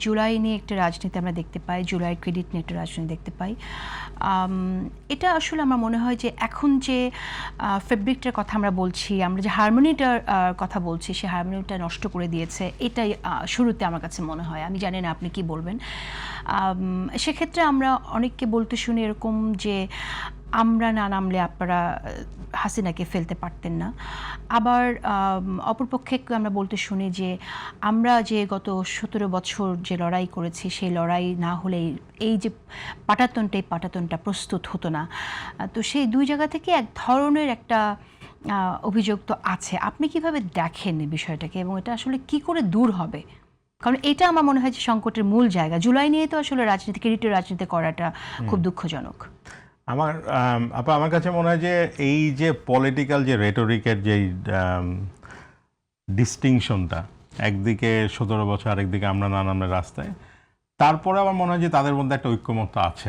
জুলাই নিয়ে একটা রাজনীতি আমরা দেখতে পাই, জুলাই ক্রেডিট নিয়ে একটা রাজনীতি দেখতে পাই। এটা আসলে আমার মনে হয় যে এখন যে ফেব্রিকটার কথা আমরা বলছি, আমরা যে হারমোনিটার কথা বলছি, সেই হারমোনিটা নষ্ট করে দিয়েছে, এটাই শুরুতে আমার কাছে মনে হয়। আমি জানি না আপনি কি বলবেন। সেক্ষেত্রে আমরা অনেককে বলতে শুনি এরকম যে আমরা না নামলে আপনারা হাসিনাকে ফেলতে পারতেন না। আবার অপরপক্ষে আমরা বলতে শুনি যে আমরা যে গত 17 বছর যে লড়াই করেছি, সেই লড়াই না হলে এই যে পাটাতনটা প্রস্তুত হতো না। তো সেই দুই জায়গা থেকে এক ধরনের একটা অভিযোগ তো আছে। আপনি কিভাবে দেখেন এই বিষয়টাকে এবং এটা আসলে কি করে দূর হবে? কারণ এটা আমার মনে হয় যে সংকটের মূল জায়গা। জুলাই নিয়ে তো আসলে রাজনীতি, ক্রেডিটের রাজনীতি করাটা খুব দুঃখজনক। আমার কাছে মনে হয় যে এই যে পলিটিক্যাল যে রেটোরিকের যে ডিস্টিংশনটা, একদিকে 17 বছর, আরেকদিকে আমরা না নামলে রাস্তায়, তারপরে আমার মনে হয় যে তাদের মধ্যে একটা ঐক্যমত্য আছে।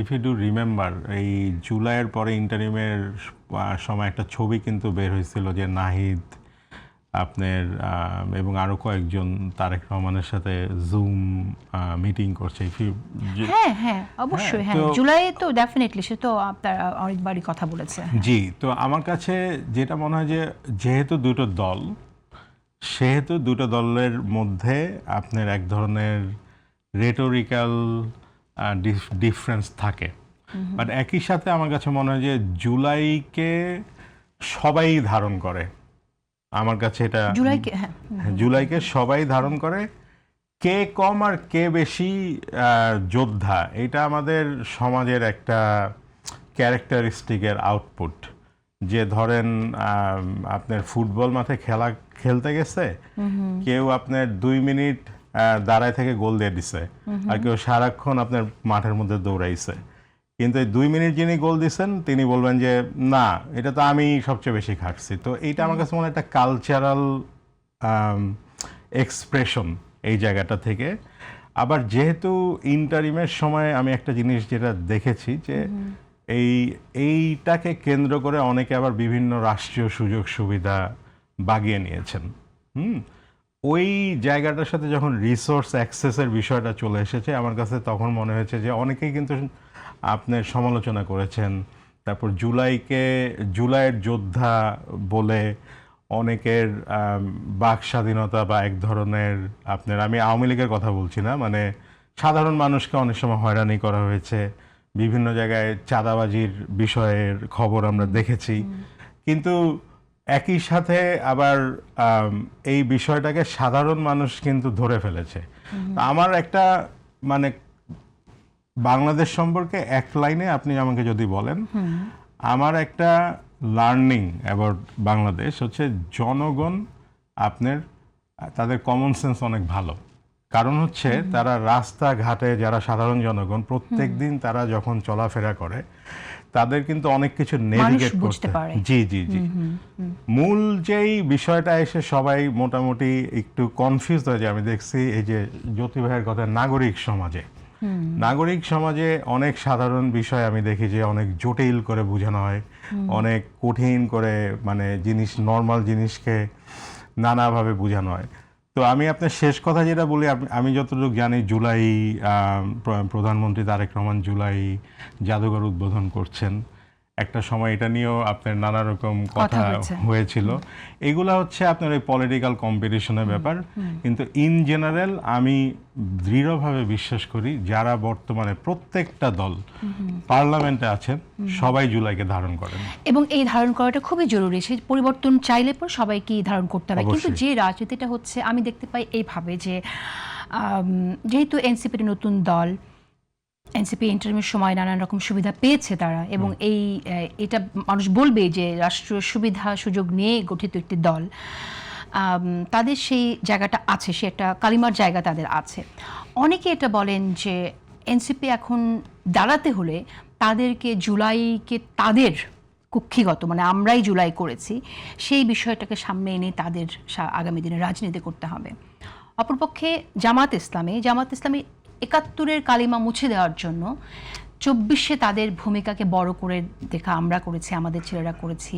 ইফ ইউ ডু রিমেম্বার, এই জুলাইয়ের পরে ইন্টারিমের সময় একটা ছবি কিন্তু বের হয়েছিল যে নাহিদ আপনার এবং আরো কয়েকজন তারেক রহমানের সাথে জুম মিটিং করছে। হ্যাঁ অবশ্যই, হ্যাঁ জুলাইয়ে তো ডেফিনেটলি সে তো আপনার অনেকবারই কথা বলেছে। জি, তো আমার কাছে যেটা মনে হয় যে যেহেতু দুটো দল, সেহেতু দুটো দলের মধ্যে আপনার এক ধরনের রেটোরিক্যাল ডিফারেন্স থাকে। বাট একই সাথে আমার কাছে মনে হয় যে জুলাইকে সবাই ধারণ করে। আমার কাছে এটা জুলাইকে সবাই ধারণ করে। কে কম আর কে বেশি যোদ্ধা, এটা আমাদের সমাজের একটা ক্যারেক্টারিস্টিকের আউটপুট। যে ধরেন আপনার ফুটবল মাঠে খেলতে গেছে, কেউ আপনার 2 মিনিট দাঁড়ায় থেকে গোল দিয়ে দিছে, আর কেউ সারাক্ষণ আপনার মাঠের মধ্যে দৌড়াইছে। কিন্তু এই 2 মিনিট যিনি গোল দিচ্ছেন তিনি বলবেন যে না, এটা তো আমি সবচেয়ে বেশি খাটছি। তো এইটা আমার কাছে মনে হয় একটা কালচারাল এক্সপ্রেশন এই জায়গাটা থেকে। আবার যেহেতু ইন্টারিমের সময় আমি একটা জিনিস যেটা দেখেছি যে এইটাকে কেন্দ্র করে অনেকে আবার বিভিন্ন রাষ্ট্রীয় সুযোগ সুবিধা বাগিয়ে নিয়েছেন। ওই জায়গাটার সাথে যখন রিসোর্স অ্যাক্সেসের বিষয়টা চলে এসেছে, আমার কাছে তখন মনে হয়েছে যে অনেকেই কিন্তু আপনার সমালোচনা করেছেন। তারপর জুলাইয়ের যোদ্ধা বলে অনেকের বাক স্বাধীনতা বা এক ধরনের আপনার, আমি আওয়ামী লীগের কথা বলছি না, মানে সাধারণ মানুষকে অনেক সময় হয়রানি করা হয়েছে, বিভিন্ন জায়গায় চাঁদাবাজির বিষয়ের খবর আমরা দেখেছি। কিন্তু একই সাথে আবার এই বিষয়টাকে সাধারণ মানুষ কিন্তু ধরে ফেলেছে। আমার একটা মানে বাংলাদেশ সম্পর্কে এক লাইনে আপনি আমাকে যদি বলেন, আমার একটা লার্নিং অ্যাবাউট বাংলাদেশ হচ্ছে জনগণ আপনার তাদের কমন সেন্স অনেক ভালো। কারণ হচ্ছে তারা রাস্তাঘাটে যারা সাধারণ জনগণ প্রত্যেক দিন তারা যখন চলাফেরা করে, তাদের কিন্তু অনেক কিছু নেভিগেট করতে পারে। জি জি জি, মূল যেই বিষয়টা এসে সবাই মোটামুটি একটু কনফিউজ হয়ে যায়। আমি দেখছি এই যে জ্যোতি ভাইয়ের কথা, নাগরিক সমাজে অনেক সাধারণ বিষয় আমি দেখি যে অনেক জটিল করে বোঝানো হয়, অনেক কঠিন করে, মানে নর্মাল জিনিসকে নানাভাবে বোঝানো হয়। তো আমি আপনার শেষ কথা যেটা বলি, আমি যতটুকু জানি জুলাই প্রধানমন্ত্রী তারেক রহমান জুলাই জাদুঘর উদ্বোধন করছেন। একটা সময় এটা নিয়েও আপনার নানা রকম কথা হয়েছিল। এগুলা হচ্ছে আপনার ওই পলিটিক্যাল কম্পিটিশনের ব্যাপার। কিন্তু ইন জেনারেল আমি দৃঢ়ভাবে বিশ্বাস করি যারা বর্তমানে প্রত্যেকটা দল পার্লামেন্টে আছেন সবাই জুলাইকে ধারণ করেন, এবং এই ধারণ করাটা খুবই জরুরি। সেই পরিবর্তন চাইলে পর সবাইকে ধারণ করতে হবে। কিন্তু যে রাজনীতিটা হচ্ছে আমি দেখতে পাই এইভাবে যে যেহেতু এনসিপির নতুন দল, এনসিপি ইন্টারিমের সময় নানান রকম সুবিধা পেয়েছে তারা, এবং এটা মানুষ বলবে যে রাষ্ট্রীয় সুবিধা সুযোগ নিয়ে গঠিত একটি দল, তাদের সেই জায়গাটা আছে, সে একটা কালিমার জায়গা তাদের আছে। অনেকে এটা বলেন যে এনসিপি এখন দাঁড়াতে হলে তাদেরকে জুলাইকে তাদের কুক্ষিগত, মানে আমরাই জুলাই করেছি, সেই বিষয়টাকে সামনে এনে তাদের আগামী দিনে রাজনীতি করতে হবে। অপরপক্ষে জামাত ইসলামী ৭১-এর কালিমা মুছে দেওয়ার জন্য 24-এ তাদের ভূমিকাকে বড় করে দেখা আমরা করেছি, আমাদের ছেলেরা করেছি,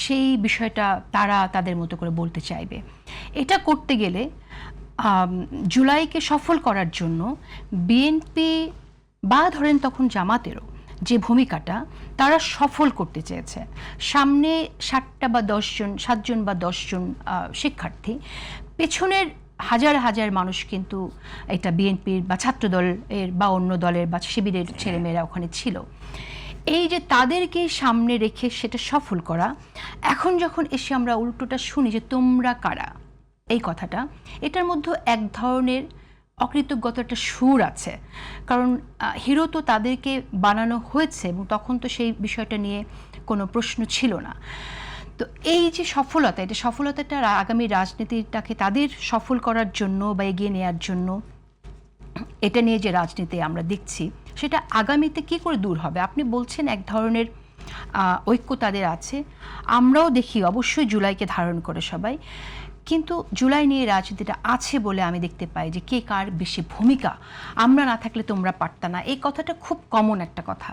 সেই বিষয়টা তারা তাদের মতো করে বলতে চাইবে। এটা করতে গেলে জুলাইকে সফল করার জন্য বিএনপি বা ধরেন তখন জামাতেরও যে ভূমিকাটা তারা সফল করতে চেয়েছে, সামনে 7জন বা 10জন শিক্ষার্থী, পেছনের হাজার হাজার মানুষ কিন্তু এটা বিএনপির বা ছাত্রদলের বা অন্য দলের বা শিবিরের ছেলেমেয়েরা ওখানে ছিল। এই যে তাদেরকে সামনে রেখে সেটা সফল করা, এখন যখন এসে আমরা উল্টোটা শুনি যে তোমরা কারা, এই কথাটা, এটার মধ্যে এক ধরনের অকৃতজ্ঞতা একটা সুর আছে। কারণ হিরো তো তাদেরকে বানানো হয়েছে এবং তখন তো সেই বিষয়টা নিয়ে কোনো প্রশ্ন ছিল না। তো এই যে সফলতা, এটা সফলতাটা আগামী রাজনীতিটাকে তাদের সফল করার জন্য বা এগিয়ে নেওয়ার জন্য এটা নিয়ে যে রাজনীতি আমরা দেখছি সেটা আগামীতে কি করে দূর হবে? আপনি বলছেন এক ধরনের ঐক্য তাদের আছে, আমরাও দেখি অবশ্যই জুলাইকে ধারণ করে সবাই, কিন্তু জুলাই নিয়ে রাজনীতিটা আছে বলে আমি দেখতে পাই যে কে কার বেশি ভূমিকা, আমরা না থাকলে তোমরা পারতা না, এই কথাটা খুব কমন একটা কথা।